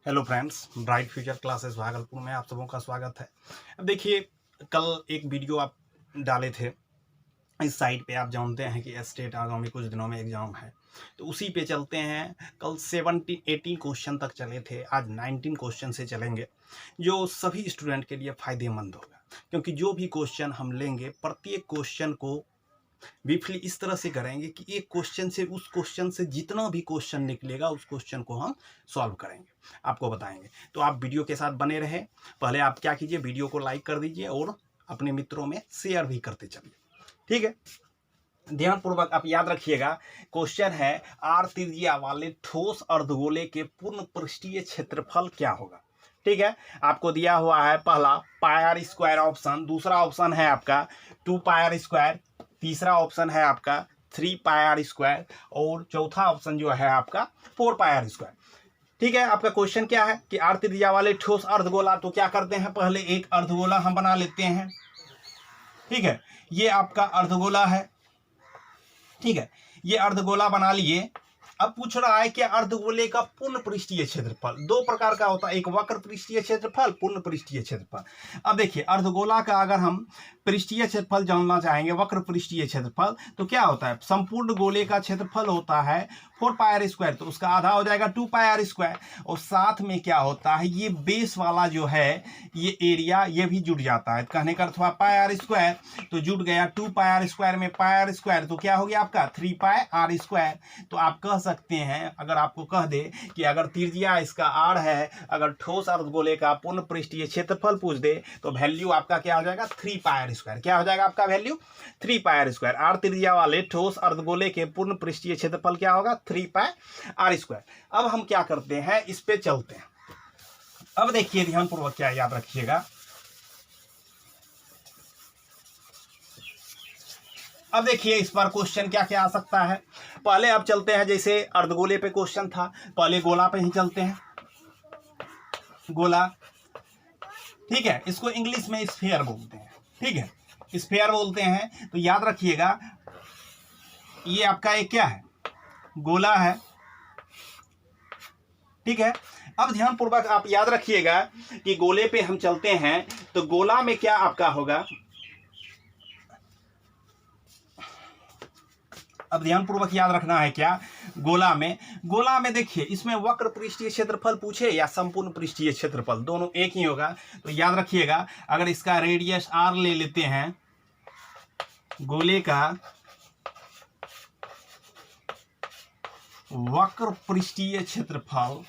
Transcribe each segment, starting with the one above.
Hello friends, bright future classes Bhagalpur में आप सबों का स्वागत है। अब देखिए, कल एक वीडियो आप डाले थे इस साइट पे। आप जानते हैं कि स्टेट आगामी कुछ दिनों में एग्ज़ाम है, तो उसी पे चलते हैं। कल 17-18 क्वेश्चन तक चले थे, आज 19 क्वेश्चन से चलेंगे, जो सभी स्टूडेंट के लिए फ़ायदेमंद होगा। क्योंकि जो भी क्वेश्चन हम लेंगे, प्रत्येक क्वेश्चन को ब्रीफली इस तरह से करेंगे कि एक क्वेश्चन से उस क्वेश्चन से जितना भी क्वेश्चन निकलेगा उस क्वेश्चन को हम सॉल्व करेंगे, आपको बताएंगे। तो आप वीडियो के साथ बने रहें। पहले आप क्या कीजिए, वीडियो को लाइक कर दीजिए और अपने मित्रों में शेयर भी करते चलिए, ठीक है। ध्यानपूर्वक आप याद रखिएगा। क्वेश्चन है, आर त्रिज्या वाले ठोस अर्धगोले के पूर्ण पृष्ठीय क्षेत्रफल क्या होगा। ठीक है, आपको दिया हुआ है पहला पाई आर स्क्वायर ऑप्शन, दूसरा ऑप्शन है आपका 2 पाई आर स्क्वायर, तीसरा ऑप्शन है आपका 3 पाई आर स्क्वायर और चौथा ऑप्शन जो है आपका 4 पाई आर स्क्वायर। ठीक है, आपका क्वेश्चन क्या है कि आर त्रिज्या वाले ठोस अर्धगोला। तो क्या करते हैं, पहले एक अर्धगोला हम बना लेते हैं। ठीक है, ये आपका अर्धगोला है। ठीक है, ये अर्धगोला बना लिए। अब पूछ रहा है कि अर्धगोले का पूर्ण पृष्ठीय क्षेत्रफल दो प्रकार का होता है, एक वक्र पृष्ठीय क्षेत्रफल, पूर्ण पृष्ठीय क्षेत्रफल। अब देखिए, अर्धगोला का अगर हम पृष्ठीय क्षेत्रफल जानना चाहेंगे, वक्र पृष्ठीय क्षेत्रफल, तो क्या होता है, संपूर्ण गोले का क्षेत्रफल होता है 4 पाई आर स्क्वायर, तो उसका आधा हो जाएगा 2 पाई आर स्क्वायर। और साथ में क्या होता है, ये बेस वाला जो है ये एरिया ये भी जुड़ जाता है। कहने का अर्थ हुआ पाई आर स्क्वायर, तो जुड़ गया 2 पाई आर स्क्वायर में पाई आर स्क्वायर, तो क्या हो गया आपका 3 पाई आर स्क्वायर। तो आप कह सकते हैं, अगर आपको कह दे कि अगर त्रिज्या इसका आर है, अगर ठोस अर्धगोले का पूर्ण पृष्ठीय क्षेत्रफल पूछ दे, तो वैल्यू आपका क्या हो जाएगा 3 पाई आर स्क्वायर। क्या हो जाएगा आपका value 3 pi are square. R त्रिज्या वाले ठोस अर्धगोले के पूर्ण पृष्ठीय क्षेत्रफल क्या होगा 3 पाई आर स्क्वायर। अब हम क्या करते हैं, इस पे चलते हैं। अब देखिए, ध्यानपूर्वक क्या याद रखिएगा। अब देखिए, इस बार क्वेश्चन क्या क्या आ सकता है। पहले अब चलते हैं, जैसे अर्धगोले पे क्वेश्चन था, पहले गोला पे ही चलते हैं। गोला, ठीक है, इसको इंग्लिश में स्फीयर बोलते हैं। ठीक है, स्फीयर बोलते हैं। तो याद रखिएगा, ये आपका एक क्या है, गोला है। ठीक है, अब ध्यानपूर्वक आप याद रखिएगा कि गोले पे हम चलते हैं, तो गोला में क्या आपका होगा। अब ध्यानपूर्वक याद रखना है क्या, गोला में देखिए, इसमें वक्र पृष्ठीय क्षेत्रफल पूछे या संपूर्ण पृष्ठीय क्षेत्रफल, दोनों एक ही होगा। तो याद रखिएगा, अगर इसका रेडियस आर ले लेते हैं, गोले का वक्र पृष्ठीय क्षेत्रफल,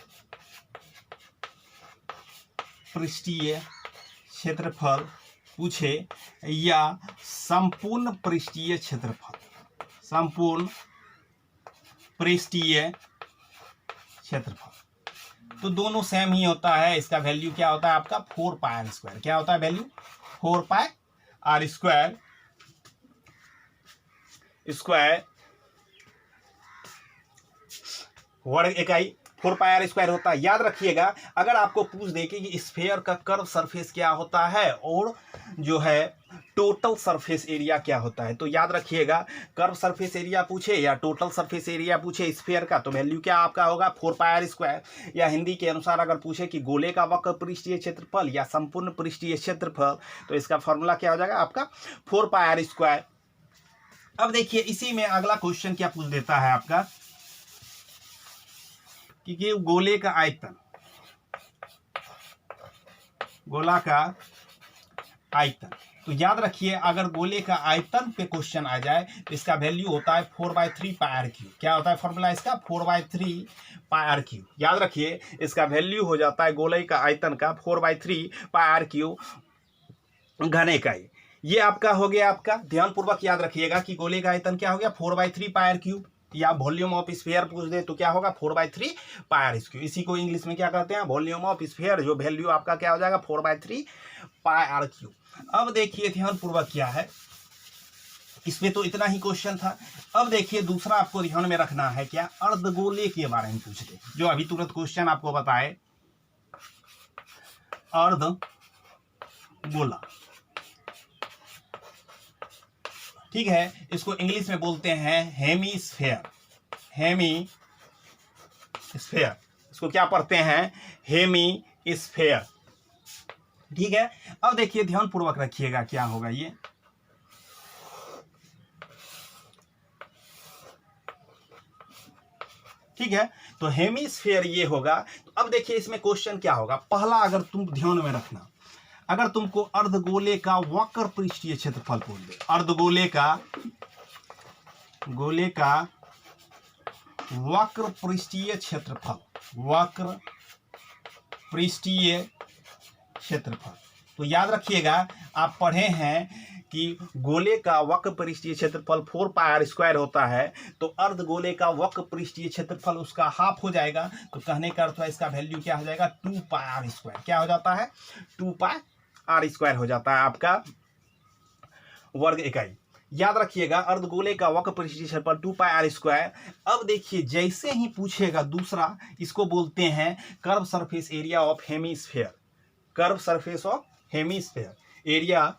पूछे या संपूर्ण पृष्ठीय क्षेत्रफल, संपूर्ण पृष्ठीय क्षेत्रफल, तो दोनों सेम ही होता है। इसका वैल्यू क्या होता है आपका 4 पाई आर स्क्वायर। क्या होता है वैल्यू 4 पाई आर स्क्वायर वर्ग इकाई 4 पाई आर स्क्वायर होता है। याद रखिएगा, अगर आपको पूछ दे कि स्फीयर का कर्व सरफेस क्या होता है और जो है टोटल सरफेस एरिया क्या होता है, तो याद रखिएगा, कर्व सरफेस एरिया पूछे या टोटल सरफेस एरिया पूछे स्फीयर का, तो वैल्यू क्या आपका होगा 4 पाई आर स्क्वायर। या हिंदी के अनुसार अगर पूछे कि गोले का वक्र पृष्ठीय क्षेत्रफल या संपूर्ण पृष्ठीय क्षेत्रफल, तो इसका फॉर्मूला क्या हो जाएगा आपका 4 पाई आर स्क्वायर। अब देखिए, इसी में अगला क्वेश्चन क्या पूछ देता है आपका कि गोले का आयतन, गोला का आयतन। तो याद रखिए, अगर गोले का आयतन पे क्वेश्चन आ जाए तो इसका वैल्यू होता है 4/3 पाई आर क्यूब। क्या होता है फॉर्मूला इसका 4/3 पाई आर क्यूब। याद रखिए, इसका वैल्यू हो जाता है गोले का आयतन का 4/3 पाई आर क्यूब घन इकाई। ये आपका हो गया। आपका ध्यानपूर्वक याद रखिएगा कि गोले का आयतन क्या हो गया 4/3 पाई आर क्यूब, या वॉल्यूम ऑफ स्फीयर पूछ दे तो क्या होगा 4/3 पाई आर क्यूब। इसी को इंग्लिश में क्या कहते हैं, वॉल्यूम ऑफ स्फीयर, जो वैल्यू आपका क्या हो जाएगा 4/3 पाई आर क्यूब। अब देखिए, ध्यानपूर्वक क्या है, इसमें तो इतना ही क्वेश्चन था। अब देखिए, दूसरा आपको ध्यान में रखना है क्या, अर्धगोले के बारे में पूछ दे, जो अभी तुरंत क्वेश्चन आपको बताए, अर्धगोला। ठीक है, इसको इंग्लिश में बोलते हैं हेमीस्फेयर, हेमीस्फेयर। इसको क्या पढ़ते हैं, हेमी स्फेयर। ठीक है, अब देखिए ध्यानपूर्वक रखिएगा क्या होगा ये। ठीक है, तो हेमीस्फेयर ये होगा। तो अब देखिए इसमें क्वेश्चन क्या होगा। पहला अगर तुम ध्यान में रखना, अगर तुमको अर्धगोले का वक्र पृष्ठीय क्षेत्रफल पूछ दे, अर्धगोले का वक्र पृष्ठीय क्षेत्रफल, वक्र पृष्ठीय क्षेत्रफल, तो याद रखिएगा आप पढ़े हैं कि गोले का वक्र पृष्ठीय क्षेत्रफल 4πr² होता है, तो अर्धगोले का वक्र पृष्ठीय क्षेत्रफल उसका हाफ हो जाएगा। तो कहने का अर्थ है इसका वैल्यू क्या हो जाएगा, 2πr²। क्या हो जाता है, 2πr² हो जाता है आपका वर्ग इकाई। याद रखिएगा अर्धगोले का वक्र पृष्ठीय क्षेत्रफल 2πr²। अब देखिए जैसे ही पूछेगा दूसरा, इसको बोलते हैं curve surface area of hemisphere, curve surface of hemisphere area.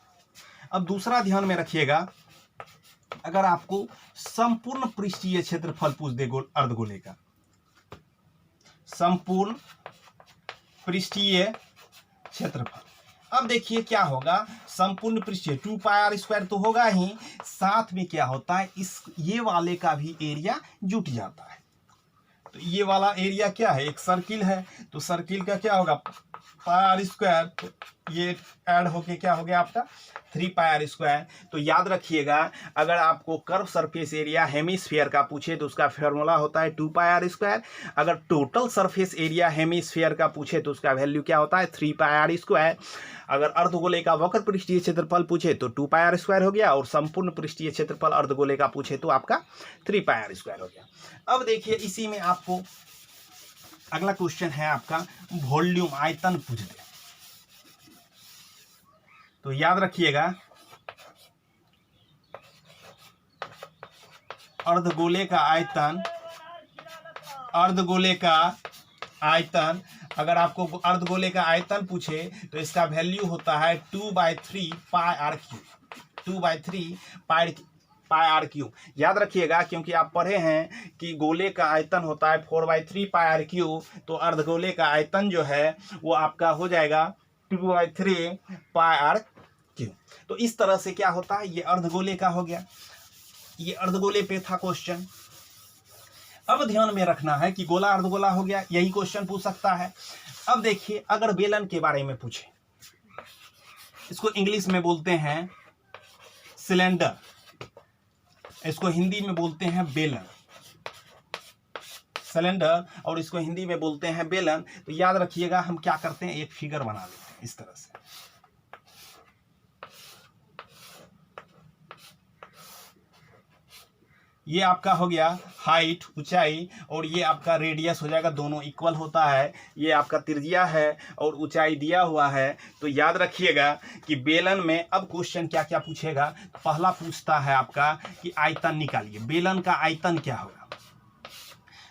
अब दूसरा ध्यान में रखिएगा, अगर आपको संपूर्ण पृष्ठीय क्षेत्रफल पूछ दे अर्धगोले का, संपूर्ण पृष्ठीय क्षेत्रफल, अब देखिए क्या होगा, संपूर्ण पृष्ठीय 2πr² तो होगा ही, साथ में क्या होता है, इस ये वाले का भी एरिया जुट जाता है। तो ये वाला एरिया क्या है, एक सर्किल है, तो सर्किल का क्या होगा, πr², तो ये ऐड होके क्या हो गया आपका 3πr²। तो याद रखिएगा अगर आपको कर्व सरफेस एरिया हेमीस्फीयर का पूछे तो उसका फॉर्मूला होता है 2πr²। अगर टोटल सरफेस एरिया हेमीस्फीयर का पूछे तो उसका वैल्यू क्या होता है 3πr²। अगर अर्धगोले का वक्र पृष्ठीय क्षेत्रफल पूछे तो 2πr² हो गया, और संपूर्ण पृष्ठीय क्षेत्रफल अर्धगोले का पूछे तो आपका 3πr² हो गया। अब देखिए इसी में आपको अगला क्वेश्चन है आपका वॉल्यूम, आयतन पूछ दे, तो याद रखिएगा अर्धगोले का आयतन, अर्धगोले का आयतन, अगर आपको अर्धगोले का आयतन पूछे तो इसका वैल्यू होता है 2/3πr³, 2/3πr³। याद रखिएगा क्योंकि आप पढ़े हैं कि गोले का आयतन होता है 4/3πr³, तो अर्धगोले का आयतन जो है वो आपका हो जाएगा 2/3πr³। तो इस तरह से क्या होता है, ये अर्धगोले का हो गया, ये अर्धगोले पे था क्वेश्चन। अब ध्यान में रखना है कि गोला अर्धगोला हो गया, यही क्वेश्चन पूछ सकता है। अब देखिए अगर बेलन के बारे में पूछे, इसको इंग्लिश में बोलते हैं सिलेंडर, इसको हिंदी में बोलते हैं बेलन, सिलेंडर, और इसको हिंदी में बोलते हैं बेलन। तो याद रखिएगा हम क्या करते हैं, एक फिगर बना लेते हैं इस तरह से। ये आपका हो गया हाइट, ऊंचाई, और ये आपका रेडियस हो जाएगा, दोनों इक्वल होता है। ये आपका त्रिज्या है और ऊंचाई दिया हुआ है। तो याद रखिएगा कि बेलन में अब क्वेश्चन क्या क्या पूछेगा। पहला पूछता है आपका कि आयतन निकालिए, बेलन का आयतन क्या होगा।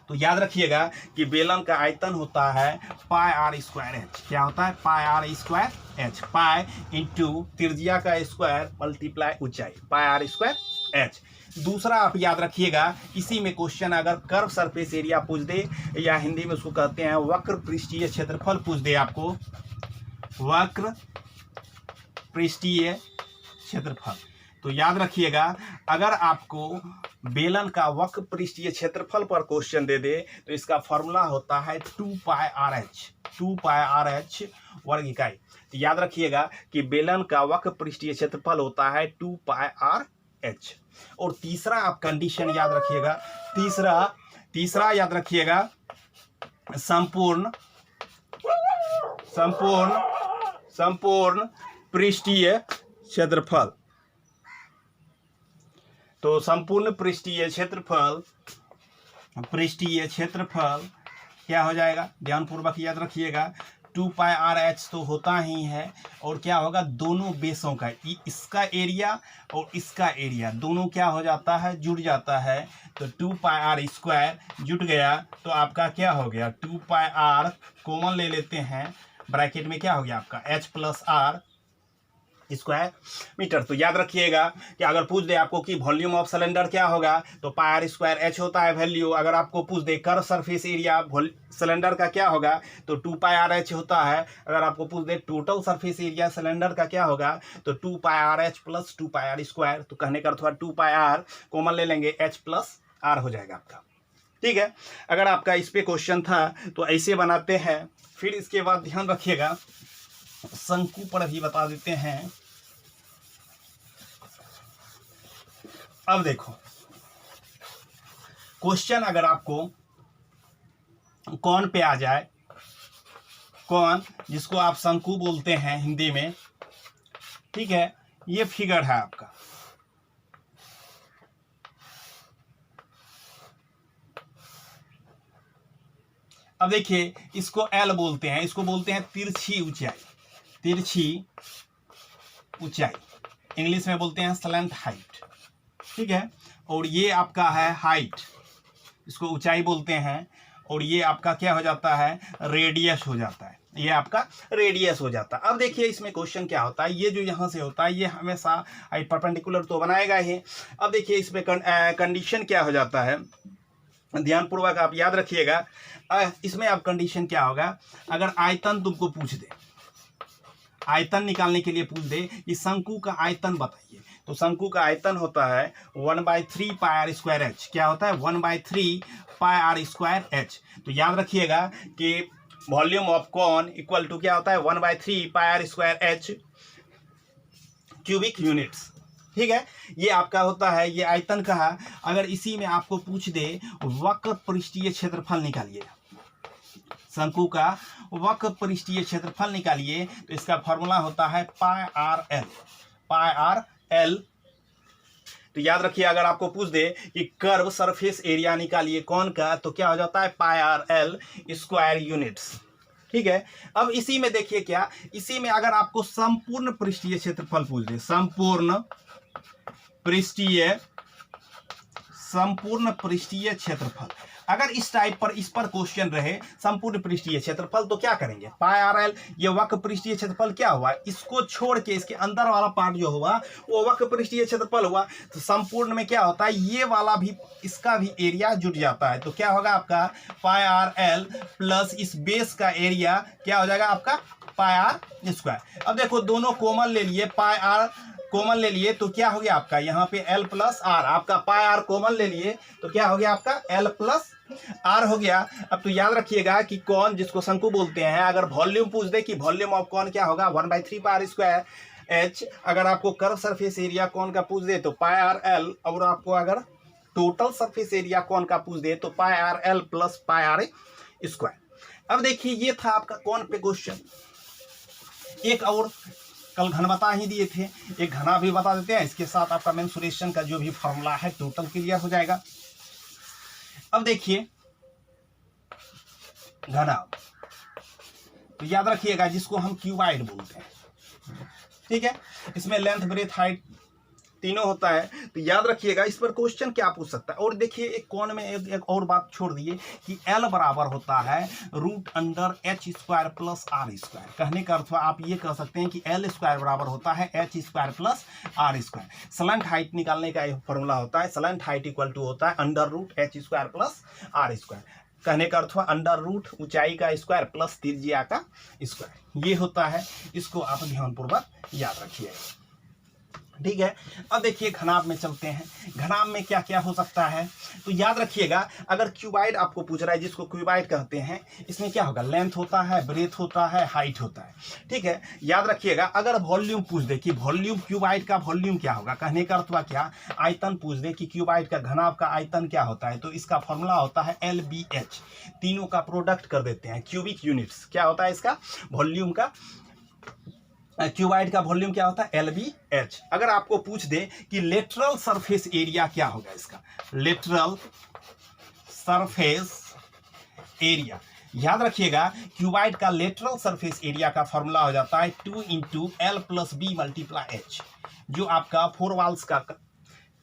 तो याद रखिएगा कि बेलन का आयतन होता है πr²h। क्या होता है, πr²h, पाई इंटू त्रिज्या का स्क्वायर मल्टीप्लाई ऊंचाई, πr²h। दूसरा आप याद रखिएगा, इसी में क्वेश्चन अगर कर्व सरफेस एरिया पूछ दे, या हिंदी में उसको कहते हैं वक्र पृष्ठीय क्षेत्रफल पूछ दे आपको, वक्र पृष्ठीय क्षेत्रफल, तो याद रखिएगा अगर आपको बेलन का वक्र पृष्ठीय क्षेत्रफल पर क्वेश्चन दे दे तो इसका फॉर्मूला होता है 2πrh वर्ग इकाई। तो याद रखिएगा कि बेलन का वक्र पृष्ठीय क्षेत्रफल होता है 2πrh। और तीसरा आप कंडीशन याद रखिएगा, तीसरा याद रखिएगा संपूर्ण पृष्ठीय क्षेत्रफल। तो संपूर्ण पृष्ठीय क्षेत्रफल क्या हो जाएगा, ध्यानपूर्वक याद रखिएगा 2πrh तो होता ही है, और क्या होगा दोनों बेसों का, इसका एरिया और इसका एरिया दोनों क्या हो जाता है, जुड़ जाता है। तो 2πr² जुट गया, तो आपका क्या हो गया 2πr कॉमन ले लेते हैं, ब्रैकेट में क्या हो गया आपका h + r स्क्वायर मीटर। तो याद रखिएगा कि अगर पूछ दे आपको कि वॉल्यूम ऑफ सिलेंडर क्या होगा तो पाई आर स्क्वायर एच होता है वैल्यू। अगर आपको पूछ दे कर्व सरफेस एरिया सिलेंडर का क्या होगा तो 2 पाई आर एच होता है। अगर आपको पूछ दे टोटल सरफेस एरिया सिलेंडर का क्या होगा तो 2 pi r h plus 2 pi are square. तो कहने का अर्थ हुआ 2 पाई आर कॉमन ले लेंगे, एच प्लस आर हो जाएगा आपका। ठीक है, अगर आपका इस पे क्वेश्चन था तो ऐसे बनाते हैं। फिर इसके बाद ध्यान रखिएगा शंकु पर भी बता देते हैं। अब देखो क्वेश्चन अगर आपको कौन पे आ जाए, कौन जिसको आप शंकु बोलते हैं हिंदी में, ठीक है, ये फिगर है आपका। अब देखिए इसको एल बोलते हैं, इसको बोलते हैं तिरछी ऊंचाई, तिरछी ऊंचाई इंग्लिश में बोलते हैं स्लैंट हाइट। ठीक है, और ये आपका है हाइट, इसको ऊंचाई बोलते हैं। और ये आपका क्या हो जाता है रेडियस हो जाता है, ये आपका रेडियस हो जाता है। अब देखिए इसमें क्वेश्चन क्या होता है, ये जो यहाँ से होता है ये हमेशा परपेंडिकुलर तो बनाएगा ही। अब देखिए इसमें कंडीशन क्या हो जाता है, ध्यानपूर्वक आप याद रखिएगा। इसमें अब कंडीशन क्या होगा, अगर आयतन तुमको पूछ दे, आयतन निकालने के लिए पूछ दे कि शंकु का आयतन बताइए, तो शंकु का आयतन होता है 1/3 पाई आर स्क्वायर एच। क्या होता है 1/3 पाई आर स्क्वायर एच। तो याद रखिएगा कि volume of cone equal to क्या होता है 1/3 pi are square h cubic units. ठीक है, ये आपका होता है, ये आयतन का है। अगर इसी में आपको पूछ दे वक्र पृष्ठीय क्षेत्रफल निकालिए, शंकु का वक्र पृष्ठीय क्षेत्रफल निकालिए, तो इसका फॉर्मूला होता है पाई आर एल, पाई आर एल। तो याद रखिए अगर आपको पूछ दे कि कर्व सरफेस एरिया निकालिए कौन का, तो क्या हो जाता है पाई आर एल स्क्वायर यूनिट्स। ठीक है, अब इसी में देखिए क्या, इसी में अगर आपको संपूर्ण पृष्ठीय क्षेत्रफल पूछ दे, संपूर्ण पृष्ठीय क्षेत्रफल, अगर इस टाइप पर इस पर क्वेश्चन रहे संपूर्ण पृष्ठीय क्षेत्रफल, तो क्या करेंगे पाई आर एल, ये वक्र पृष्ठीय क्षेत्रफल क्या हुआ, इसको छोड़ के इसके अंदर वाला पार्ट जो हुआ वो वक्र पृष्ठीय क्षेत्रफल हुआ। तो संपूर्ण में क्या होता है, ये वाला भी इसका भी एरिया जुट जाता है। तो क्या होगा आपका पाई आर एल प्लस इस बेस का एरिया क्या हो जाएगा आपका पाई आर स्क्वायर। अब देखो दोनों कॉमन ले लिए, पाई आर कॉमन ले लिए तो क्या हो गया आपका यहाँ पे L प्लस आर, आपका पाई आर कॉमन ले लिए तो क्या हो गया आपका L प्लस आर हो गया। अब तो याद रखिएगा कि कौन जिसको शंकु बोलते हैं, अगर वॉल्यूम पूछ दे कि वॉल्यूम ऑफ कौन क्या होगा 1/3 पाई आर स्क्वायर एच। अगर आपको कर्व सरफेस एरिया कौन का पूछ दे तो पाई आर एल, और आपको अगर टोटल सरफेस एरिया कौन का पूछ दे तो pi r l plus pi are square. अब देखिए ये था आपका कौन पे क्वेश्चन। एक और कल घन बता ही दिए थे, एक घना भी बता देते हैं, इसके साथ आपका मेंसुरेशन का जो भी फॉर्मूला है टोटल क्लियर हो जाएगा। अब देखिए घना, तो याद रखिएगा जिसको हम क्यूबाइड बोलते हैं। ठीक है, इसमें लेंथ ब्रेथ हाइट तीनों होता है। तो याद रखिएगा इस पर क्वेश्चन क्या पूछ सकता है। और देखिए एक कौन में एक और बात छोड़ दिए कि L बराबर होता है √H² प्लस R स्क्वायर। कहने का अर्थ आप ये कह सकते हैं कि L स्क्वायर बराबर होता है H² plus R square. Slant height निकालने का एक फॉर्मूला होता है, स्लैंट हाइट इक्वल टू होता है √H² प्लस R स्क्वायर। कहने का अर्थ √ ऊंचाई का स्क्वायर प्लस त्रिज्या का स्क्वायर, ये होता है। इसको आप ध्यानपूर्वक याद रखिएगा। ठीक है, अब देखिए घनाभ में चलते हैं। घनाभ में क्या क्या हो सकता है, तो याद रखिएगा अगर क्यूबाइड आपको पूछ रहा है, जिसको क्यूबाइड कहते हैं, इसमें क्या होगा लेंथ होता है, ब्रेथ होता है, हाइट होता है। ठीक है, याद रखिएगा अगर वॉल्यूम पूछ दे कि वॉल्यूम क्यूबाइड का वॉल्यूम क्या होगा, कहने का अर्थ क्या, आयतन पूछ दे कि क्यूबाइड का घनाभ का आयतन क्या होता है, तो इसका फॉर्मूला होता है LBH। तीनों का प्रोडक्ट कर देते हैं क्यूबिक यूनिट्स। क्या होता है इसका वॉल्यूम का, क्यूबाइड का वॉल्यूम क्या होता है LBH। अगर आपको पूछ दे कि लेटरल सरफेस एरिया क्या होगा, इसका लेटरल सरफेस एरिया, याद रखिएगा क्यूबाइड का लेटरल सरफेस एरिया का फॉर्मूला हो जाता है 2 × L + B × H। जो आपका 4 वॉल्स का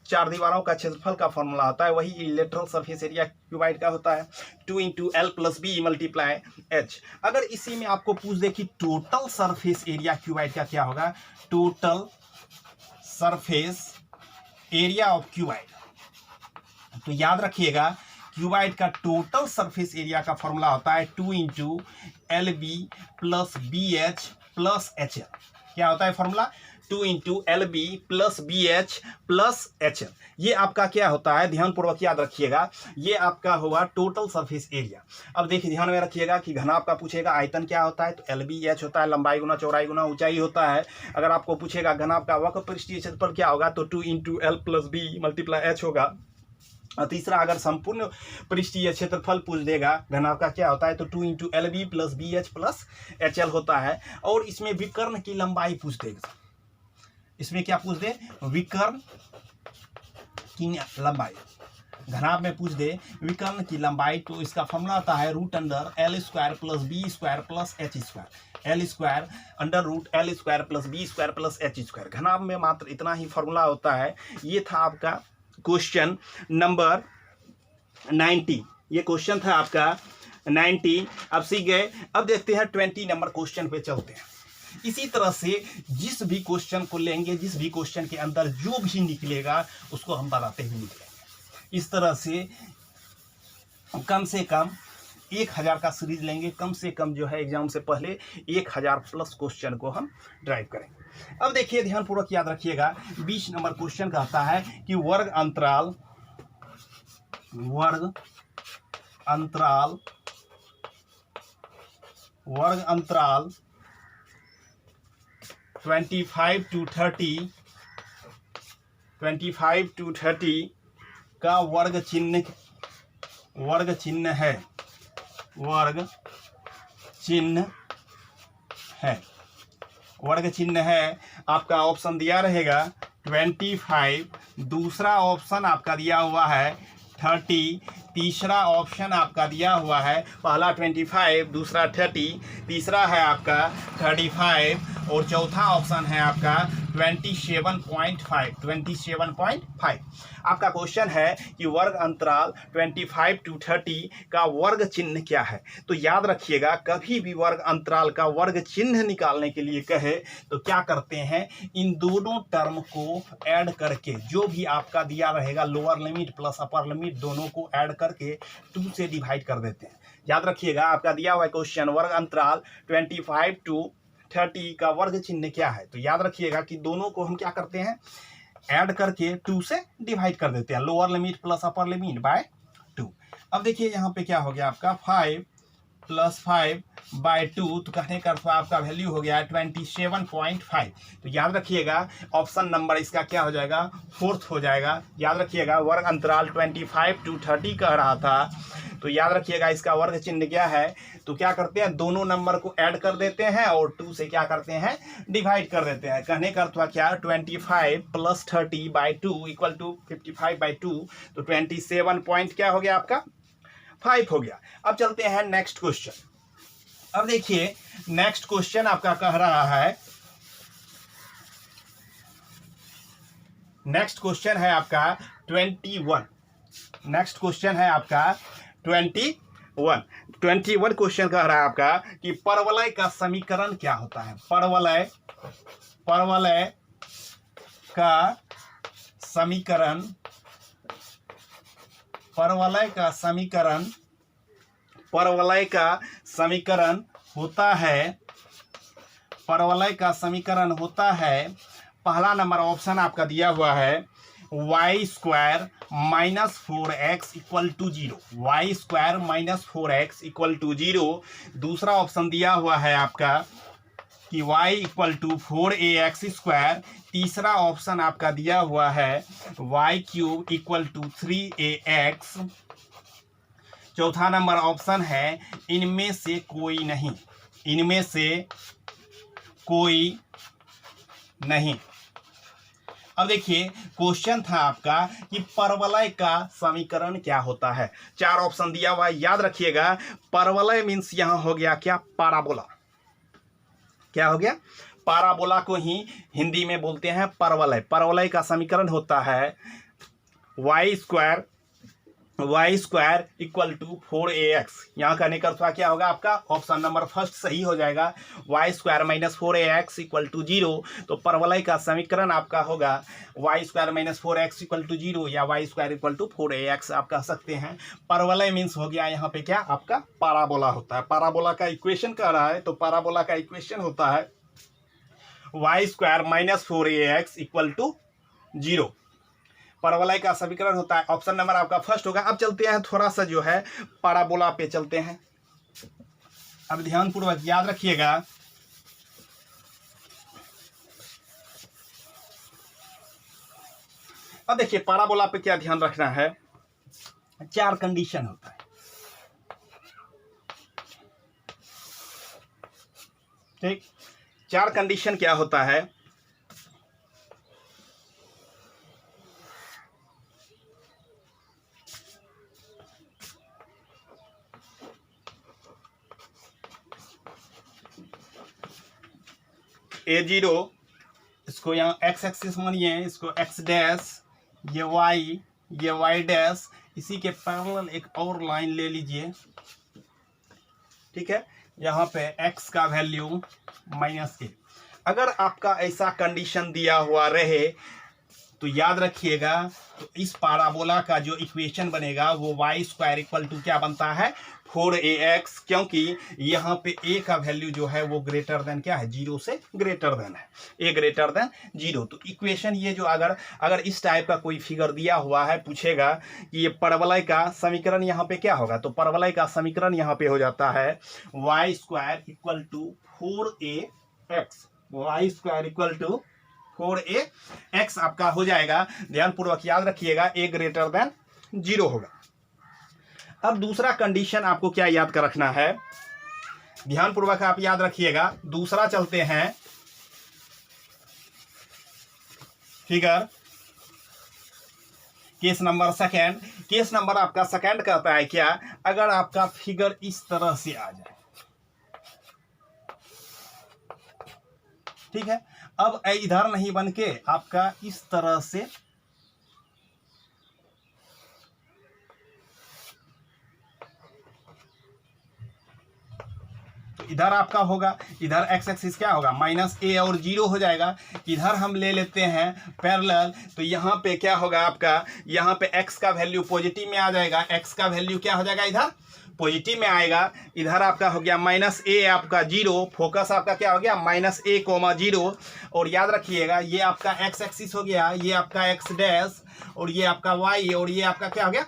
चार दीवारों का क्षेत्रफल का फॉर्मूला होता है वही इलेक्ट्रल सरफेस एरिया क्यूबाइड का होता है 2 × L + B × H। अगर इसी में आपको पूछ दे कि टोटल सरफेस एरिया क्यूबाइड का क्या होगा, total surface area of cuboid, तो याद रखिएगा क्यूबाइड का टोटल सरफेस एरिया का फॉर्मूला होता है 2 × LB + BH + HL। क्या होता है फॉर्मूला, 2 × LB + BH + HL। ये आपका क्या होता है, ध्यानपूर्वक याद रखिएगा, ये आपका होगा टोटल सरफेस एरिया। अब देखिए ध्यान में रखिएगा कि घना आपका पूछेगा आयतन क्या होता है, तो LBH होता है, लंबाई गुना चौड़ाई गुना ऊंचाई होता है। अगर आपको पूछेगा घना आपका वक्र पृष्ठीय क्षेत्रफल क्या होगा, तो 2 × L + B × H होगा। और तीसरा अगर संपूर्ण पृष्ठीय क्षेत्रफल पूछ देगा घना का क्या होता है, तो 2 × LB + BH + HL होता है। और इसमें विकर्ण की लंबाई पूछ देगा, इसमें क्या पूछ दे, विकर्ण की लंबाई। घनाभ में पूछ दे विकर्ण की लंबाई, तो इसका फॉर्मूला आता है √L² + B² + H²। L² √L² + B² + H²। घनाभ में मात्र इतना ही फॉर्मूला होता है। ये था आपका क्वेश्चन नंबर 90। ये क्वेश्चन था आपका 90। अब सीख गए। अब देखते हैं 20 नंबर क्वेश्चन पे चलते हैं। इसी तरह से जिस भी क्वेश्चन को लेंगे, जिस भी क्वेश्चन के अंदर जो भी निकलेगा उसको हम बताते हुए निकलेंगे। इस तरह से कम 1000 का सीरीज लेंगे, कम से कम जो है एग्जाम से पहले 1000+ क्वेश्चन को हम ड्राइव करेंगे। अब देखिए ध्यानपूर्वक याद रखिएगा, 20 नंबर क्वेश्चन कहता है कि वर्ग अंतराल 25 to 30 का वर्ग चिन्ह है। आपका ऑप्शन दिया रहेगा 25, दूसरा ऑप्शन आपका दिया हुआ है 30, तीसरा ऑप्शन आपका दिया हुआ है, पहला 25, दूसरा 30, तीसरा है आपका 35 और चौथा ऑप्शन है आपका 27.5। आपका क्वेश्चन है कि वर्ग अंतराल 25 to 30 का वर्ग चिन्ह क्या है। तो याद रखिएगा, कभी भी वर्ग अंतराल का वर्ग चिन्ह निकालने के लिए कहे तो क्या करते हैं, इन दोनों टर्म को ऐड करके, जो भी आपका दिया रहेगा lower limit plus upper limit, दोनों को ऐड करके 2 से डिवाइड कर देते हैं। याद रखिएगा, आपका दिया हुआ क्वेश्चन वर्ग अंतराल 25 to 30 का वर्ग चिन्ह क्या है। तो याद रखिएगा कि दोनों को हम क्या करते हैं, ऐड करके 2 से डिवाइड कर देते हैं, lower limit plus upper limit by 2। अब देखिए यहाँ पे क्या हो गया आपका 5 + 5/2, तो कहने का अर्थ आपका वैल्यू हो गया 27.5। तो याद रखिएगा ऑप्शन नंबर इसका क्या हो जाएगा, 4th हो जाएगा। याद रखिएगा वर्ग अंतराल 25 to 30 कह रहा था, तो याद रखिएगा इसका वर्ग चिन्ह क्या है। तो क्या करते हैं, दोनों नंबर को ऐड कर देते हैं और 2 से क्या करते हैं, डिवाइड कर देते हैं। कहने का अर्थ क्या, 25 + 30/2 = 55/2, तो 27 पॉइंट क्या हो गया आपका, 5 हो गया। अब चलते हैं नेक्स्ट क्वेश्चन। अब देखिए नेक्स्ट क्वेश्चन आपका कह रहा है, नेक्स्ट क्वेश्चन है आपका 21। नेक्स्ट क्वेश्चन है आपका 21 क्वेश्चन कह रहा है आपका कि परवलय का समीकरण क्या होता है। परवलय का समीकरण होता है, पहला नंबर ऑप्शन आपका दिया हुआ है y² - 4x = 0, y² - 4x = 0। दूसरा ऑप्शन दिया हुआ है आपका कि y = 4ax²। तीसरा ऑप्शन आपका दिया हुआ है y³ = 3ax। चौथा नंबर ऑप्शन है इनमें से कोई नहीं। अब देखिए क्वेश्चन था आपका कि परवलय का समीकरण क्या होता है। 4 ऑप्शन दिया हुआ है। याद रखिएगा परवलय मीन्स यहां हो गया क्या, पाराबोला। क्या हो गया, पाराबोला को ही हिंदी में बोलते हैं परवलय। परवलय का समीकरण होता है Y square equal to 4ax। यहाँ करने का अर्थवा क्या होगा आपका, ऑप्शन नंबर फर्स्ट सही हो जाएगा। Y square minus 4ax equal to 0। तो परवलय का समीकरण आपका होगा Y square minus 4x equal to 0 या Y square equal to 4ax आप कह सकते हैं। परवलय मीन्स हो गया यहाँ पे क्या आपका पाराबोला होता है। पाराबोला का इक्वेशन कह रहा है, तो पाराबोला का इक्वेशन होता है Y square minus 4ax equal to 0। परवलय का समीकरण होता है, ऑप्शन नंबर आपका फर्स्ट होगा। अब चलते हैं थोड़ा सा जो है पाराबोला पे चलते हैं। अब ध्यानपूर्वक याद रखिएगा, अब देखिए पाराबोला पे क्या ध्यान रखना है, 4 कंडीशन होता है। ठीक, 4 कंडीशन क्या होता है, a0 इसको यहाँ x एक्सिस मानिए, इसको x डैश, ये y डैश, इसी के पैरेलल एक और लाइन ले लीजिए। ठीक है, यहाँ पे x का वैल्यू -a। अगर आपका ऐसा कंडीशन दिया हुआ रहे तो याद रखिएगा, तो इस पाराबोला का जो इक्वेशन बनेगा वो वाई स्क्वायर इक्वल टू क्या बनता है 4ax, क्योंकि यहाँ पे a का वैल्यू जो है वो ग्रेटर देन क्या है 0 से ग्रेटर देन है, a ग्रेटर देन 0। तो इक्वेशन ये जो अगर इस टाइप का कोई फिगर दिया हुआ है, पूछेगा कि ये परवलय का समीकरण यहाँ पे क्या होगा, तो परवलय का समीकरण यहाँ पे हो जाता है Y square equal to 4ax, Y square equal to 4ax आपका हो जाएगा। ध्यानपूर्वक याद रखिएगा a ग्रेटर देन 0 होगा। अब दूसरा कंडीशन आपको क्या याद कर रखना है, ध्यानपूर्वक आप याद रखिएगा। दूसरा चलते हैं figure case number second. Case number आपका सेकेंड कहता है क्या, अगर आपका फिगर इस तरह से आ जाए, ठीक है, अब इधर नहीं बन के आपका इस तरह से इधर आपका होगा, इधर x एक्सिस क्या होगा -a और 0 हो जाएगा। इधर हम ले लेते हैं पैरेलल, तो यहाँ पे क्या होगा आपका, यहाँ पे x का वैल्यू पॉजिटिव में आ जाएगा, x का वैल्यू क्या हो जाएगा इधर पॉजिटिव में आएगा। इधर आपका हो गया -a आपका 0, फोकस आपका क्या हो गया -a, 0। और याद रखिएगा ये आपका x एक्सिस हो गया, ये आपका x डैश, और ये आपका y, और ये आपका क्या हो गया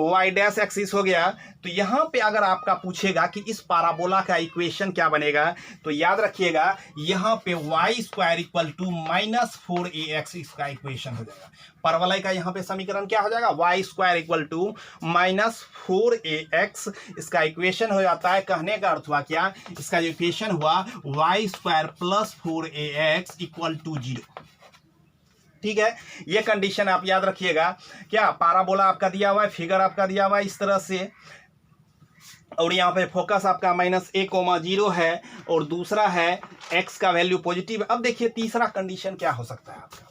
y डैश एक्सिस हो गया। तो यहाँ पे अगर आपका पूछेगा कि इस पाराबोला का इक्वेशन क्या बनेगा, तो याद रखिएगा यहाँ पे Y square equal to -4ax इसका इक्वेशन हो जाएगा। परवलय का यहाँ पे समीकरण क्या हो जाएगा, Y square equal to -4ax इसका इक्वेशन हो जाता है। कहने का अर्थ हुआ क्या, इसका जो इक्वेशन हुआ Y square plus 4ax equal to 0। ठीक है, ये कंडीशन आप याद रखिएगा। क्या पाराबोला आपका दिया हुआ है, फिगर आपका दिया हुआ है इस तरह से, और यहाँ पे फोकस आपका -a, 0 है, और दूसरा है x का वैल्यू पॉजिटिव। अब देखिए तीसरा कंडीशन क्या हो सकता है आपका।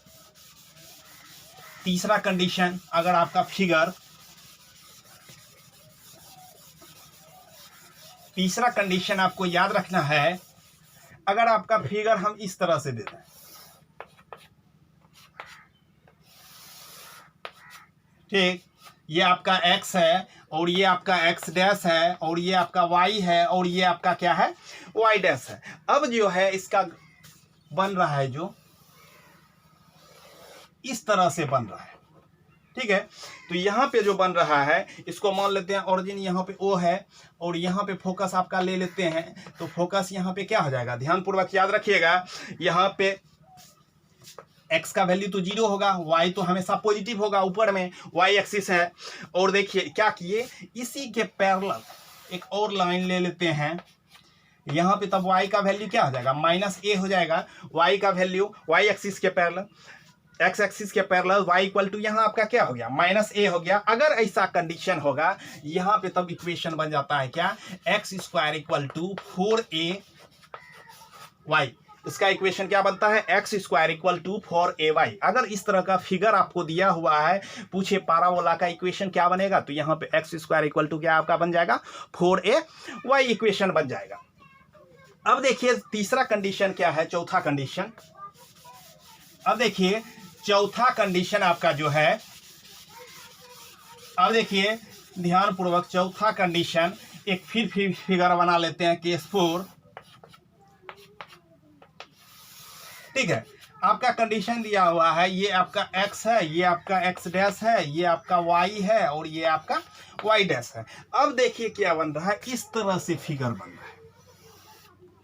तीसरा कंडीशन, अगर आपका फिगर, तीसरा कंडीशन आपको याद रखना है, अगर आपका फिगर हम इस तरह से देते हैं, ठीक, ये आपका x है, और ये आपका x डैश है, और ये आपका y है, और ये आपका क्या है y डैश है। अब जो है इसका बन रहा है जो इस तरह से बन रहा है, ठीक है। तो यहाँ पे जो बन रहा है इसको मान लेते हैं ओरिजिन यहाँ पे O है, और यहाँ पे फोकस आपका ले लेते हैं, तो फोकस यहाँ पे क्या हो जाएगा, ध्यानपूर्वक याद रखिएगा, यहाँ पे x का वैल्यू तो 0 होगा, y तो हमेशा पॉजिटिव होगा, ऊपर में y एक्सिस है। और देखिए क्या किए, इसी के पैरेलल एक और लाइन ले लेते हैं यहाँ पे, तब y का वैल्यू क्या हो जाएगा -a हो जाएगा। y का वैल्यू y एक्सिस के पैरेलल, x एक्सिस के पैरेलल y इक्वल टू यहाँ आपका क्या हो गया -a हो गया। अगर ऐसा कंडीशन होगा यहाँ पे, तब इक्वेशन बन जाता है क्या, x square equal to 4a y। इसका इक्वेशन क्या बनता है, X square equal to 4ay। अगर इस तरह का फिगर आपको दिया हुआ है, पूछे पाराबोला का इक्वेशन क्या बनेगा, तो यहाँ पे एक्स स्क्वायर इक्वल टू क्या आपका बन जाएगा 4ay इक्वेशन बन जाएगा। अब देखिए तीसरा कंडीशन क्या है, चौथा कंडीशन। अब देखिए चौथा कंडीशन आपका जो है, अब देखिए ध्यान पूर्वक चौथा कंडीशन, एक फिर फिगर बना लेते हैं केस 4। ठीक है, आपका कंडीशन दिया हुआ है, ये आपका x है, ये आपका x डैश है, ये आपका y है और ये आपका y डैश है। अब देखिए क्या बन रहा है, इस तरह से फिगर बन रहा है।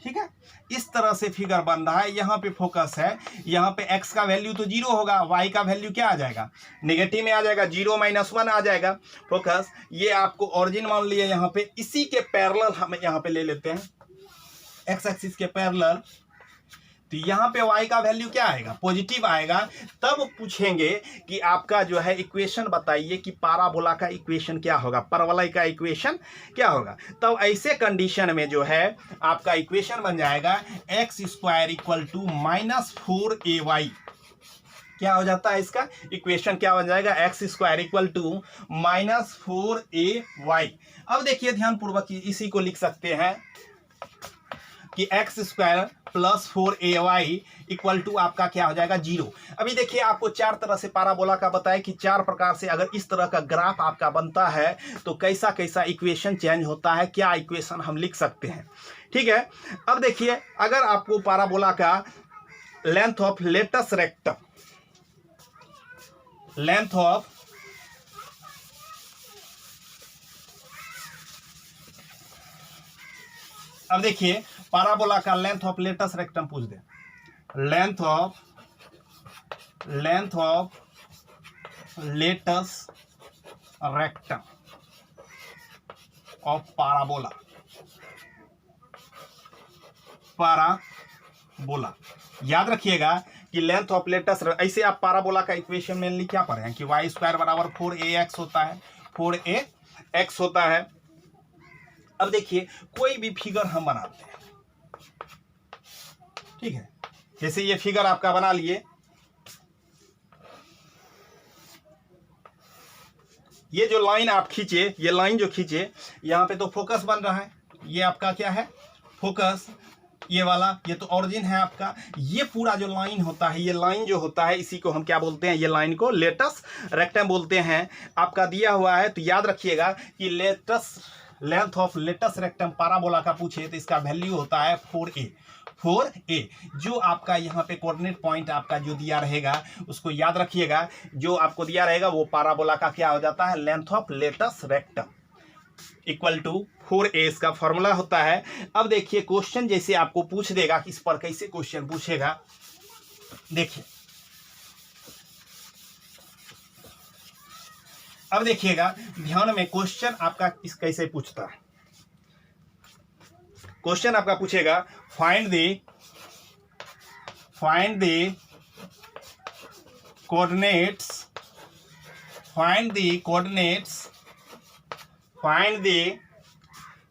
ठीक है, इस तरह से फिगर बन रहा है। यहाँ पे फोकस है, यहाँ पे x का वैल्यू तो 0 होगा, y का वैल्यू क्या आ जाएगा, नेगेटिव में आ जाएगा, 0 - 1 आ जाएगा। फोकस ये आपको ओरिजिन मान लिया, यहाँ पे इसी के पैरेलल हम यहाँ पे ले लेते हैं, x एक्सिस के पैरेलल। तो यहाँ पे y का वैल्यू क्या आएगा, पॉजिटिव आएगा। तब पूछेंगे कि आपका जो है इक्वेशन बताइए कि पाराबोला का इक्वेशन क्या होगा, परवलय का इक्वेशन क्या होगा। तब ऐसे कंडीशन में जो है आपका इक्वेशन बन जाएगा x square equal to -4ay। क्या हो जाता है इसका इक्वेशन, क्या बन जाएगा, x square equal to -4ay। अब देखिए ध्यान पूर्वक इसी को लिख सकते हैं कि X square plus 4ay equal to आपका क्या हो जाएगा 0। अभी देखिए आपको चार तरह से पाराबोला का बताया कि चार प्रकार से अगर इस तरह का ग्राफ आपका बनता है तो कैसा कैसा इक्वेशन चेंज होता है, क्या इक्वेशन हम लिख सकते हैं। ठीक है, अब देखिए अगर आपको पाराबोला का length of latus rectum, length of अब देखिए पाराबोला का लेंथ ऑफ लेटस रेक्टम पूछ दे, length of latus rectum of parabola, parabola. याद रखिएगा कि लेंथ ऑफ लेटस, ऐसे आप पाराबोला का इक्वेशन मेनली क्या पढ़े हैं कि y स्क्वायर बराबर 4ax होता है, 4ax होता है। अब देखिए कोई भी फिगर हम बनाते हैं, ठीक है, जैसे ये फिगर आपका बना लिए, ये जो लाइन आप खींचे, ये लाइन जो खींचे, यहाँ पे तो फोकस बन रहा है, ये आपका क्या है फोकस, ये वाला ये तो ओरिजिन है आपका। ये पूरा जो लाइन होता है, ये लाइन जो होता है इसी को हम क्या बोलते हैं, ये लाइन को लेटस रेक्टम बोलते हैं। आपका दिया हुआ है तो याद रखिएगा कि length of latus rectum parabola का पूछे तो इसका वैल्यू होता है 4a। जो आपका यहाँ पे कोऑर्डिनेट पॉइंट आपका जो दिया रहेगा उसको याद रखिएगा, जो आपको दिया रहेगा वो पाराबोला का क्या हो जाता है, length of latus rectum equal to 4a इसका फॉर्मूला होता है। अब देखिए क्वेश्चन जैसे आपको पूछ देगा कि इस पर कैसे क्वेश्चन पूछेगा, देखिए अब देखिएगा ध्यान में, क्वेश्चन आपका इस कैसे पूछता है। क्वेश्चन आपका पूछेगा find the coordinates, find the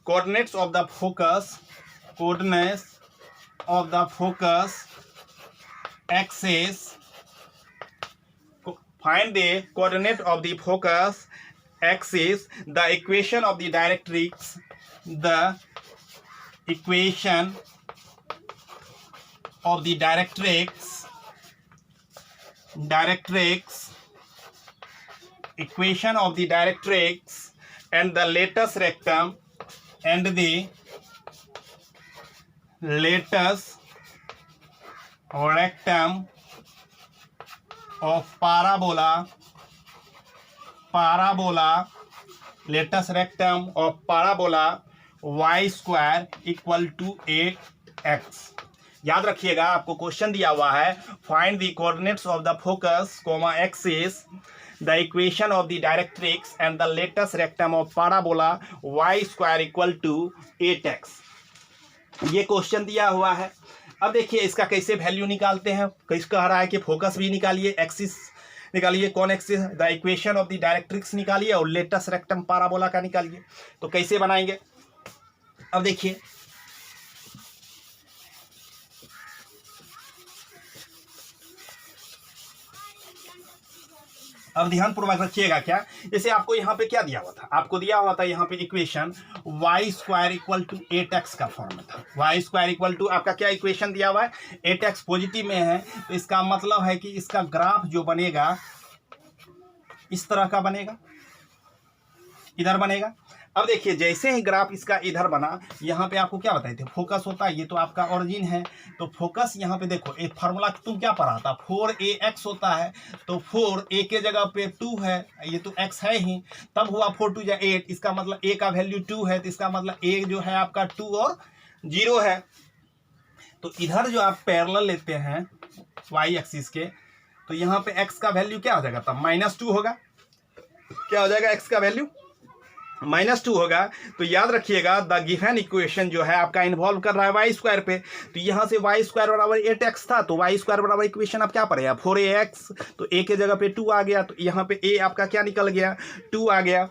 coordinates of the focus, axis, find the coordinate of the focus axis, the equation of the directrix, the equation of the directrix, equation of the directrix and the latus rectum and the latus rectum of parabola, latus rectum of parabola y square equal to 8x। याद रखिएगा आपको question दिया हुआ है find the coordinates of the focus comma axis, the equation of the directrix and the latus rectum of parabola y square equal to 8x। ये question दिया हुआ है। अब देखिए इसका कैसे वैल्यू निकालते हैं, कैसे कह रहा है कि फोकस भी निकालिए, एक्सिस निकालिए, कौन axis, the equation of the directrix निकालिए और लेटस रेक्टम पाराबोला का निकालिए। तो कैसे बनाएंगे, अब देखिए अब ध्यानपूर्वक रखिएगा, क्या जैसे आपको यहाँ पे क्या दिया हुआ था, आपको दिया हुआ था यहाँ पे equation y² equal to 8x का फॉर्म था। y² इक्वल टू आपका क्या इक्वेशन दिया हुआ है, 8x पॉजिटिव में है, तो इसका मतलब है कि इसका ग्राफ जो बनेगा इस तरह का बनेगा, इधर बनेगा। अब देखिए जैसे ही ग्राफ इसका इधर बना, यहाँ पे आपको क्या बताए थे, फोकस होता है, ये तो आपका ओरिजिन है, तो फोकस यहाँ पे देखो एक फार्मूला तुम क्या पढ़ा था, 4ax होता है, तो 4a के जगह पे 2 है, ये तो x है ही, तब हुआ 4 2 8, इसका मतलब a का वैल्यू 2 है, तो इसका मतलब a जो है आपका 2 और 0 है। तो इधर जो आप पैरेलल लेते हैं y एक्सिस के, तो यहाँ पे x का वैल्यू क्या हो जाएगा, तब -2 होगा। क्या हो जाएगा, x का वैल्यू -2 होगा। तो याद रखिएगा द गिवन इक्वेशन जो है आपका इन्वॉल्व कर रहा है y² पे, तो यहाँ से y² बराबर 8x था, तो y² बराबर इक्वेशन आप क्या पढ़ेगा 4ax, तो a के जगह पे 2 आ गया, तो यहाँ पे a आपका क्या निकल गया 2 आ गया।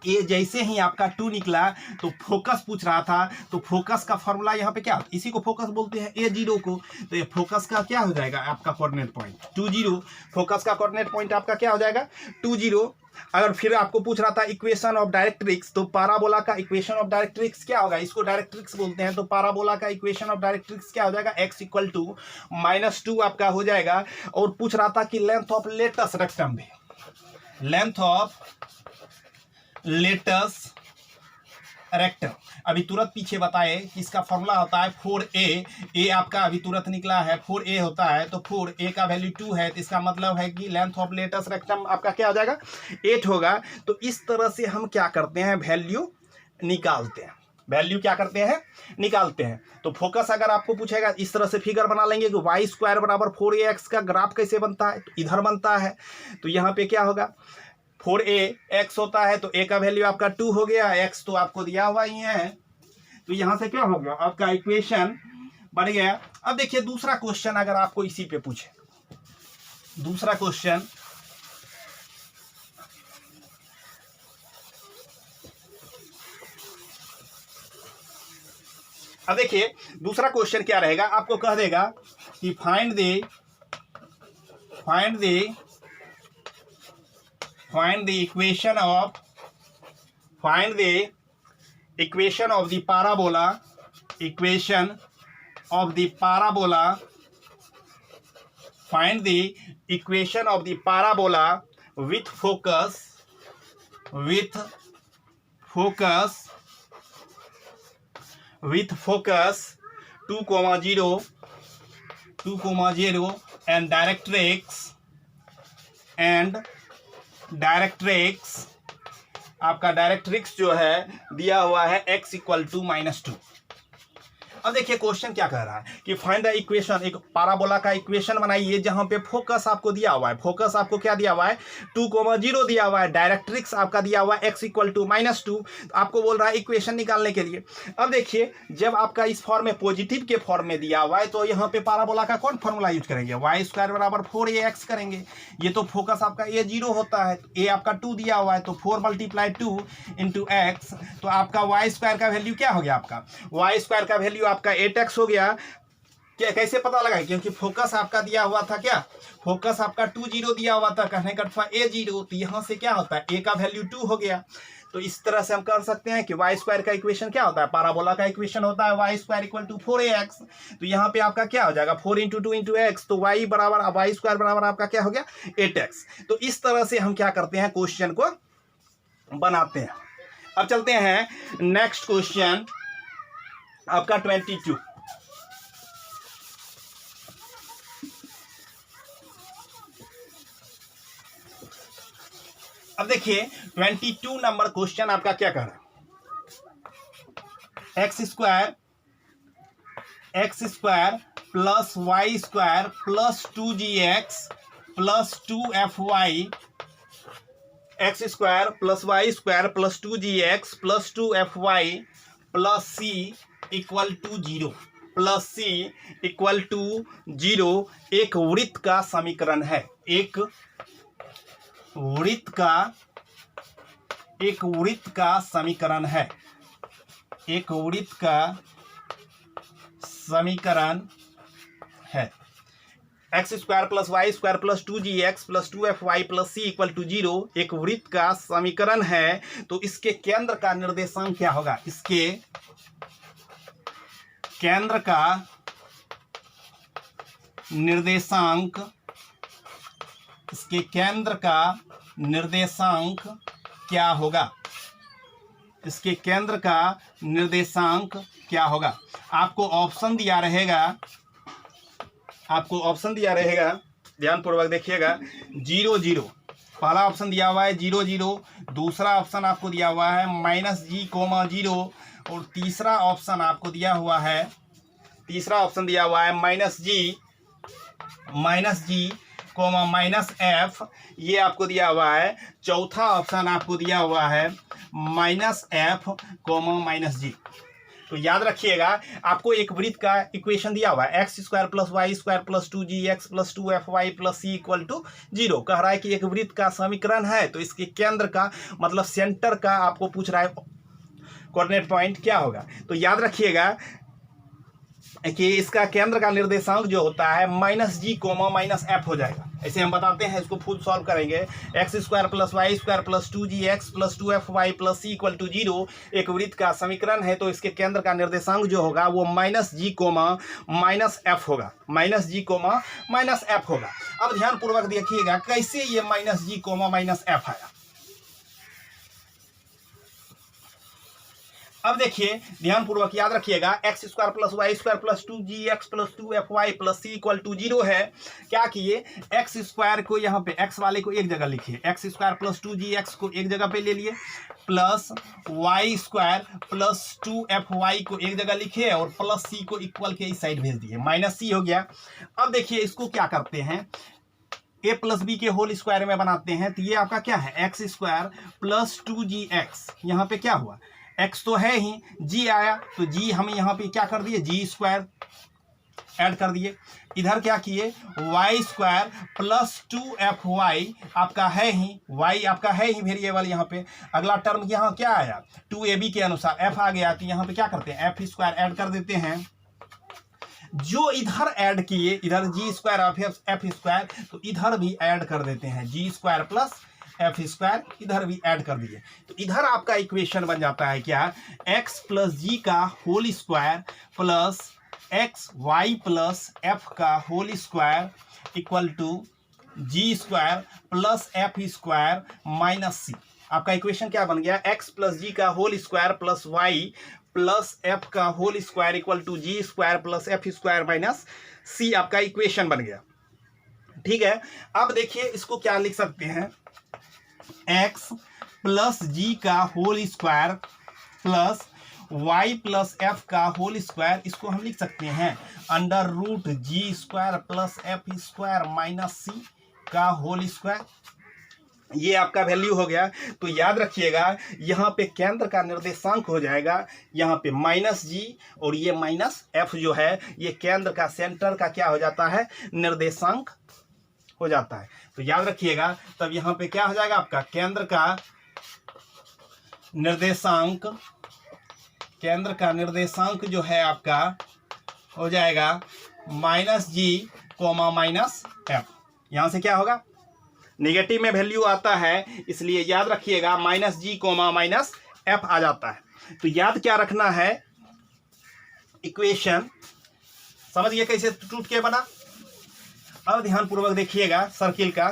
ये जैसे ही आपका 2 निकला तो फोकस पूछ रहा था, तो फोकस का फॉर्मूला यहाँ पे क्या, इसी को फोकस बोलते हैं a0 को, तो ये फोकस का क्या हो जाएगा आपका कोऑर्डिनेट पॉइंट 20, फोकस का कोऑर्डिनेट पॉइंट आपका क्या हो जाएगा 20। अगर फिर आपको पूछ रहा था इक्वेशन ऑफ डायरेक्ट्रिक्स, तो पाराबोला का इक्वेशन ऑफ डायरेक्ट्रिक्स क्या होगा, इसको डायरेक्ट्रिक्स बोलते हैं, तो पाराबोला का इक्वेशन ऑफ डायरेक्ट्रिक्स क्या हो जाएगा, x इक्वल टू -2 आपका हो जाएगा। और पूछ रहा था कि लेंथ ऑफ लेटस रेक्टम भी, लेंथ ऑफ लेटस रेक्टम अभी तुरंत पीछे बताए कि इसका फॉर्मूला होता है 4a, आपका अभी तुरंत निकला है 4a होता है, तो 4a का वैल्यू 2 है, तो इसका मतलब है कि लेंथ ऑफ लेटस रेक्टम आपका क्या हो जाएगा 8 होगा। तो इस तरह से हम क्या करते हैं, वैल्यू निकालते हैं, वैल्यू क्या करते हैं निकालते हैं। तो फोकस अगर आपको पूछेगा इस तरह से फिगर बना लेंगे कि y² बराबर 4ax का ग्राफ कैसे बनता है, तो इधर बनता है, तो यहाँ पे क्या होगा 4ax होता है, तो a का वैल्यू आपका 2 हो गया, x तो आपको दिया हुआ ही है, तो यहां से क्या हो गया आपका इक्वेशन बन गया। अब देखिए दूसरा क्वेश्चन अगर आपको इसी पे पूछे, दूसरा क्वेश्चन अब देखिए दूसरा क्वेश्चन क्या रहेगा, आपको कह देगा कि find the equation of the parabola, find the equation of the parabola with focus 2,0 and directrix आपका डायरेक्ट्रिक्स जो है दिया हुआ है x इक्वल टू -2। अब देखिए क्वेश्चन क्या कह रहा है कि फाइंड द इक्वेशन, एक पाराबोला का इक्वेशन बनाइए जहां पे फोकस आपको दिया हुआ है, फोकस आपको क्या दिया हुआ है 2,0 दिया हुआ है, डायरेक्ट्रिक्स आपका दिया हुआ है x इक्वल टू -2, आपको बोल रहा है इक्वेशन निकालने के लिए। अब देखिए जब आपका इस फॉर्म में पॉजिटिव के फॉर्म में दिया हुआ है, तो यहाँ पे पाराबोला का कौन फॉर्मूला यूज करेंगे, y² बराबर 4ax करेंगे, ये तो फोकस आपका a0 होता है, a आपका 2 दिया हुआ है, तो 4 × 2 × x, तो आपका y² का वैल्यू क्या हो गया, आपका y² का वैल्यू आपका 8x हो गया। क्या कैसे पता लगा, क्योंकि फोकस आपका दिया हुआ था, क्या फोकस आपका 20 दिया हुआ था, कहने का a0, तो यहां से क्या होता है a का वैल्यू 2 हो गया। तो इस तरह से हम कर सकते हैं कि y² का इक्वेशन क्या होता है, पाराबोला का इक्वेशन होता है y² इक्वल टू 4ax, तो यहाँ पे आपका क्या हो जाएगा 4 × 2 × x, तो y² बराबर आपका क्या हो गया 8x। तो इस तरह से हम क्या करते हैं क्वेश्चन को बनाते हैं। अब चलते हैं नेक्स्ट क्वेश्चन आपका 22। अब देखिए 22 नंबर क्वेश्चन आपका क्या कह रहा है, x² plus y² plus 2gx plus 2fy, x² plus y² plus 2gx plus 2fy plus c equal to 0, plus c equal to 0 एक वृत्त का समीकरण है, एक वृत्त का समीकरण है, एक वृत्त का समीकरण है। X square plus Y square plus 2gx plus 2fy plus C equal to 0 एक वृत्त का समीकरण है, तो इसके केंद्र का निर्देशांक क्या होगा? इसके केंद्र का निर्देशांक, इसके केंद्र का निर्देशांक क्या होगा? इसके केंद्र का निर्देशांक क्या होगा? आपको ऑप्शन दिया रहेगा, आपको ऑप्शन दिया रहेगा, ध्यानपूर्वक देखिएगा। 0 0 पहला ऑप्शन दिया हुआ है 0 0, दूसरा ऑप्शन आपको दिया हुआ है -g, 0 और तीसरा ऑप्शन आपको दिया हुआ है, तीसरा ऑप्शन दिया हुआ है -g, -f, ये आपको दिया हुआ है। चौथा ऑप्शन आपको दिया हुआ है -f, -g। तो याद रखिएगा, आपको एक वृत्त का इक्वेशन दिया हुआ है, X square plus Y square plus 2gx plus 2fy plus C equal to 0। कह रहा है कि एक वृत्त का समीकरण है, तो इसके केंद्र का मतलब सेंटर का आपको पूछ रहा है कोऑर्डिनेट पॉइंट क्या होगा। तो याद रखिएगा कि इसका केंद्र का निर्देशांक जो होता है -g, -f हो जाएगा। ऐसे हम बताते हैं, इसको खुद सॉल्व करेंगे। X square plus Y square plus 2gx plus 2fy plus C equal to 0 एक वृत्त का समीकरण है, तो इसके केंद्र का निर्देशांक जो होगा वो -g, -f होगा, -g, -f होगा। अब ध्यानपूर्वक देखिएगा कैसे ये -g, -f आया। अब देखिए ध्यानपूर्वक याद रखिएगा, X square plus Y square plus 2gx plus 2fy plus C equal to 0 है। क्या किए, एक्स स्क्वायर को यहाँ पे एक्स वाले को एक जगह लिखिए, एक्स स्क्वायर प्लस 2gx को एक जगह पे ले लिए, plus Y square plus 2fy को एक जगह लिखे और प्लस सी को इक्वल के इस साइड भेज दिए, -c हो गया। अब देखिए इसको क्या करते हैं, a प्लस बी के होल स्क्वायर में बनाते हैं, तो ये आपका क्या है, एक्स स्क्वायर प्लस 2gx, यहाँ पे क्या हुआ, x तो है ही, g आया तो g हम यहाँ पे क्या कर दिए, g स्क्वायर ऐड कर दिए। इधर क्या किए, y स्क्वायर प्लस 2fy आपका है ही, y आपका है ही वेरिएबल यहाँ पे। अगला टर्म यहाँ क्या आया, 2ab के अनुसार f आ गया, तो यहाँ पे क्या करते हैं, f स्क्वायर ऐड कर देते हैं। जो इधर ऐड किए, इधर g स्क्वायर f स्क्वायर, तो इधर भी ऐड कर देते हैं, g square plus f square इधर भी ऐड कर दिए। तो इधर आपका इक्वेशन बन जाता है क्या, x प्लस जी का whole square plus x y plus f का whole square equal to g square plus f square minus c. आपका इक्वेशन क्या बन गया, x प्लस जी का whole square plus y plus f का whole square equal to g square plus f square minus c. आपका equation बन गया, ठीक है। अब देखिए इसको क्या लिख सकते हैं, x प्लस जी का whole square plus y plus f का होल स्क्वायर, इसको हम लिख सकते हैं under root g square plus f square minus c का होल स्क्वायर। ये आपका वैल्यू हो गया। तो याद रखिएगा यहाँ पे केंद्र का निर्देशांक हो जाएगा यहाँ पे माइनस जी, और ये माइनस एफ जो है ये केंद्र का सेंटर का क्या हो जाता है, निर्देशांक हो जाता है। तो याद रखिएगा, तब यहाँ पे क्या हो जाएगा आपका केंद्र का निर्देशांक, केंद्र का निर्देशांक जो है आपका हो जाएगा माइनस जी कोमा माइनस एफ। यहाँ से क्या होगा, नेगेटिव में वैल्यू आता है, इसलिए याद रखिएगा माइनस जी कोमा माइनस एफ आ जाता है। तो याद क्या रखना है, इक्वेशन समझिए कैसे टूट के बना। अब ध्यानपूर्वक देखिएगा सर्किल का,